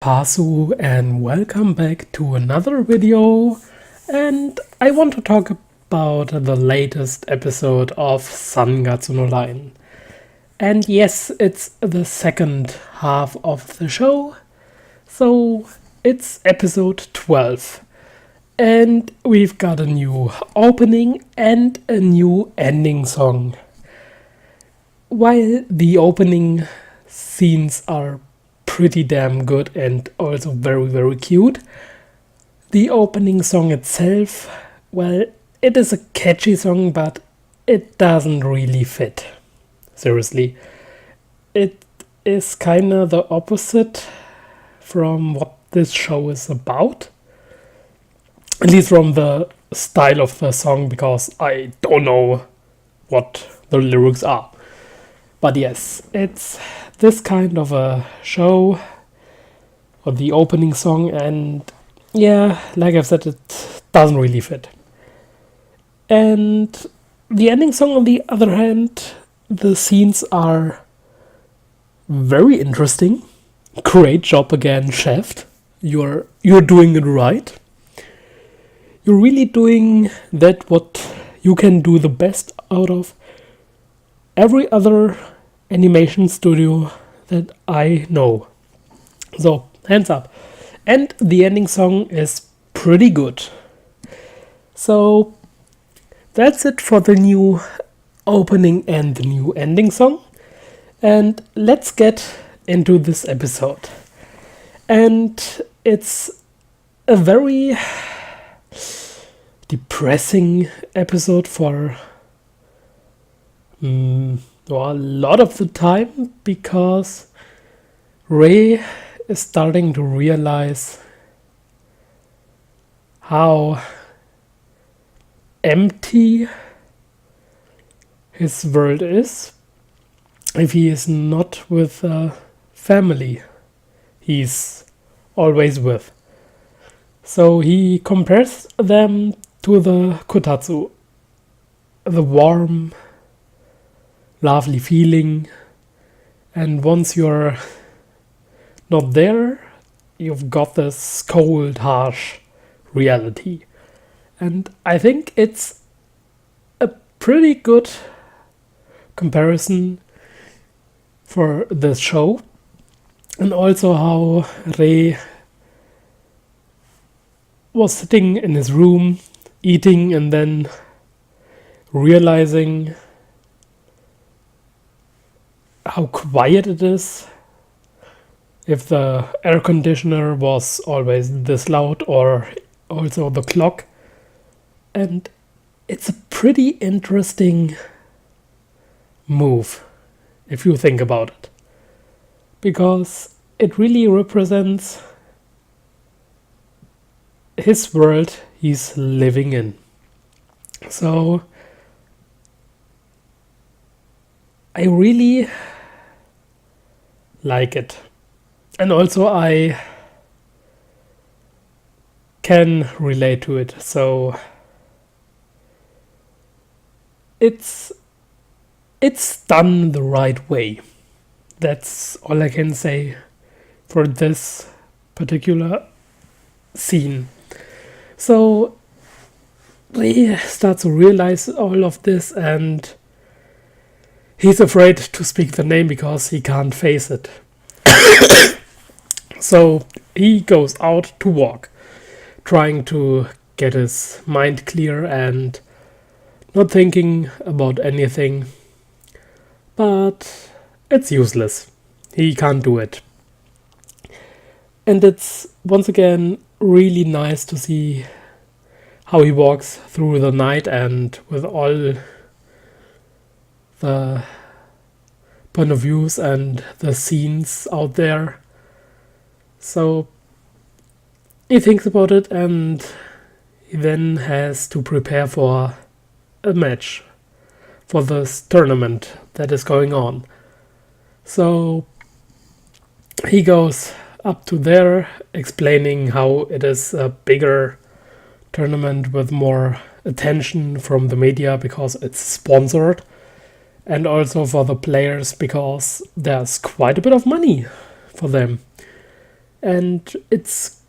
Pasu and welcome back to another video, and I want to talk about the latest episode of Sangatsu no Line. And yes, it's the second half of the show, so it's episode 12. And we've got a new opening and a new ending song. While the opening scenes are pretty damn good and also very cute, the opening song itself, well, it is a catchy song, but it doesn't really fit. Seriously. It is kinda the opposite from what this show is about. At least from the style of the song, because I don't know what the lyrics are. But yes, it's this kind of a show, or the opening song, and yeah, like I've said, it doesn't really fit. And the ending song, on the other hand, the scenes are very interesting. Great job again, Chef. You're doing it right. You're really doing that what you can do the best out of every other animation studio that I know. So, hands up. And the ending song is pretty good. So, that's it for the new opening and the new ending song. And let's get into this episode. And it's a very depressing episode for a lot of the time, because Ray is starting to realize how empty his world is if he is not with a family he's always with. So he compares them to the kotatsu, the warm, lovely feeling, and once you're not there, you've got this cold, harsh reality. And I think it's a pretty good comparison for this show, and also how Rei was sitting in his room eating and then realizing how quiet it is, if the air conditioner was always this loud, or also the clock. And it's a pretty interesting move if you think about it, because it really represents his world he's living in. So I really like it, and also I can relate to it. So it's done the right way. That's all I can say for this particular scene. So he starts to realize all of this, and he's afraid to speak the name because he can't face it. So he goes out to walk, trying to get his mind clear and not thinking about anything. But it's useless. He can't do it. And it's once again really nice to see how he walks through the night, and with all the point of views and the scenes out there. So he thinks about it, and he then has to prepare for a match, for this tournament that is going on. So he goes up to there, explaining how it is a bigger tournament with more attention from the media because it's sponsored, and also for the players because there's quite a bit of money for them. And it's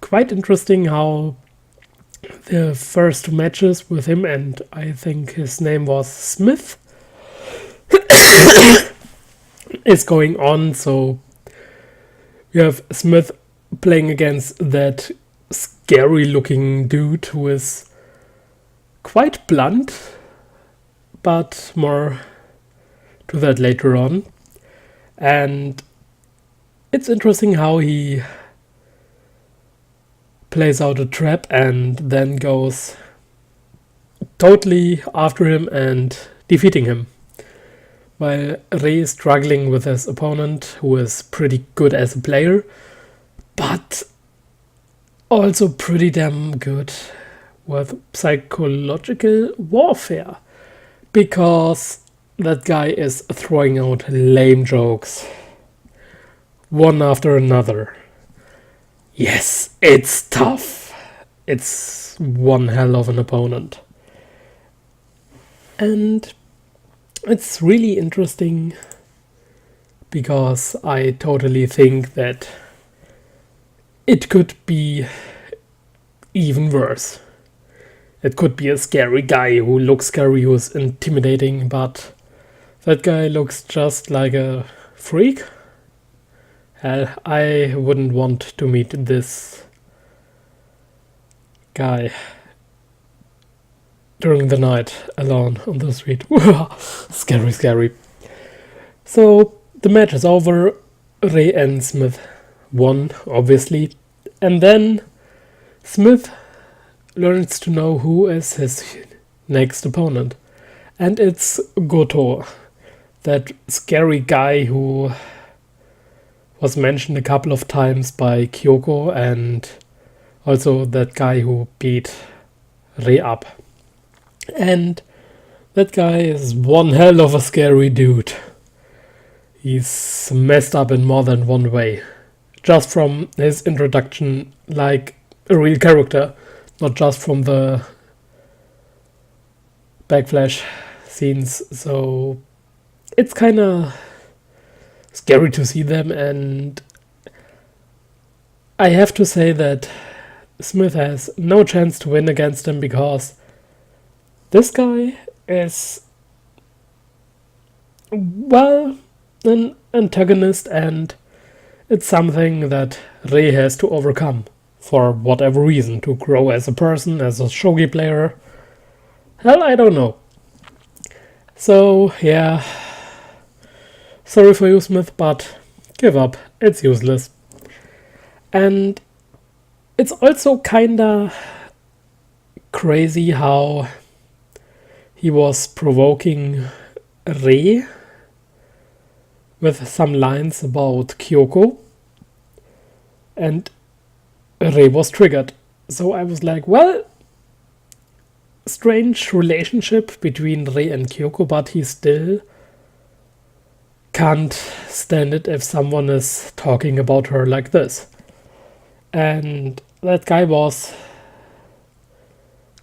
quite interesting how the first two matches with him, and I think his name was Smith, is going on. So you have Smith playing against that scary looking dude who is quite blunt, but more to that later on. And it's interesting how he plays out a trap and then goes totally after him and defeating him. While Rey is struggling with his opponent, who is pretty good as a player, but also pretty damn good with psychological warfare. Because that guy is throwing out lame jokes, one after another. Yes, it's tough. It's one hell of an opponent. And it's really interesting because I totally think that it could be even worse. It could be a scary guy who looks scary, who's intimidating, but that guy looks just like a freak. Hell, I wouldn't want to meet this guy during the night alone on the street. Scary, scary. So the match is over. Rey and Smith won, obviously. And then Smith learns to know who is his next opponent. And it's Goto, that scary guy who was mentioned a couple of times by Kyoko, and also that guy who beat Rey up. And that guy is one hell of a scary dude. He's messed up in more than one way. Just from his introduction, like a real character, not just from the backflash scenes. So it's kinda scary to see them, and I have to say that Smith has no chance to win against him because this guy is, well, an antagonist, and it's something that Rey has to overcome for whatever reason, to grow as a person, as a shogi player. Hell, I don't know. So, yeah. Sorry for you, Smith, but give up. It's useless. And it's also kinda crazy how he was provoking Rey with some lines about Kyoko, and Rey was triggered. So I was like, well, strange relationship between Rey and Kyoko, but he still can't stand it if someone is talking about her like this. And that guy was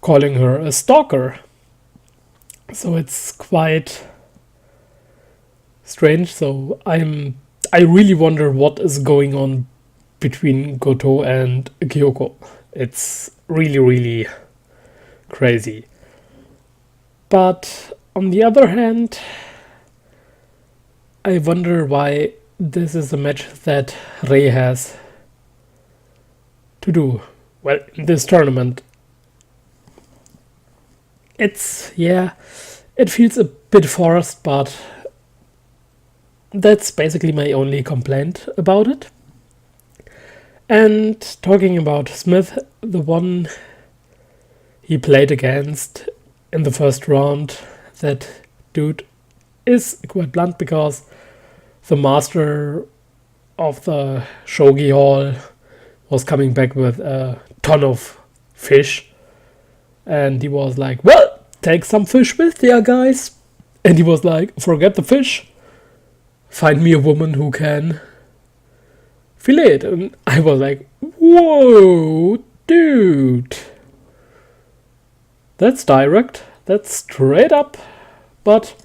calling her a stalker. So it's quite strange. So I really wonder what is going on between Goto and Kyoko. It's really, really crazy. But on the other hand, I wonder why this is a match that Rey has to do. Well, in this tournament, it's, yeah, it feels a bit forced, but that's basically my only complaint about it. And talking about Smith, the one he played against in the first round, that dude is quite blunt because the master of the shogi hall was coming back with a ton of fish, and he was like, well, take some fish with ya, guys. And he was like, forget the fish, find me a woman who can fillet it. And I was like, whoa, dude, that's direct, that's straight up. But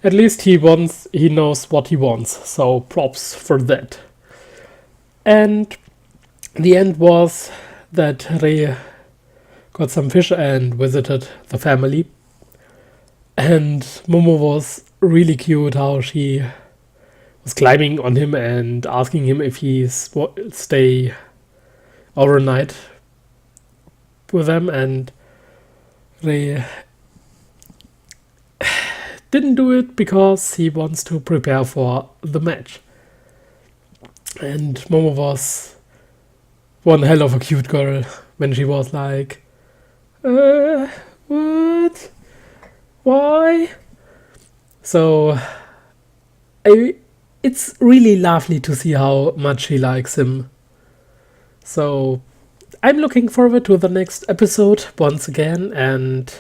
at least he knows what he wants, so props for that. And The end was that Rei got some fish and visited the family. And Momo was really cute how she was climbing on him and asking him if he's stay overnight with them, and Rei didn't do it because he wants to prepare for the match. And Momo was one hell of a cute girl when she was like, what? Why? So it's really lovely to see how much she likes him. So I'm looking forward to the next episode once again, and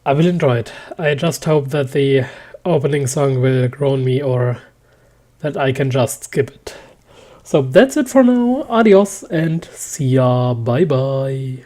I will enjoy it. I just hope that the opening song will groan me, or that I can just skip it. So that's it for now. Adios and see ya. Bye bye.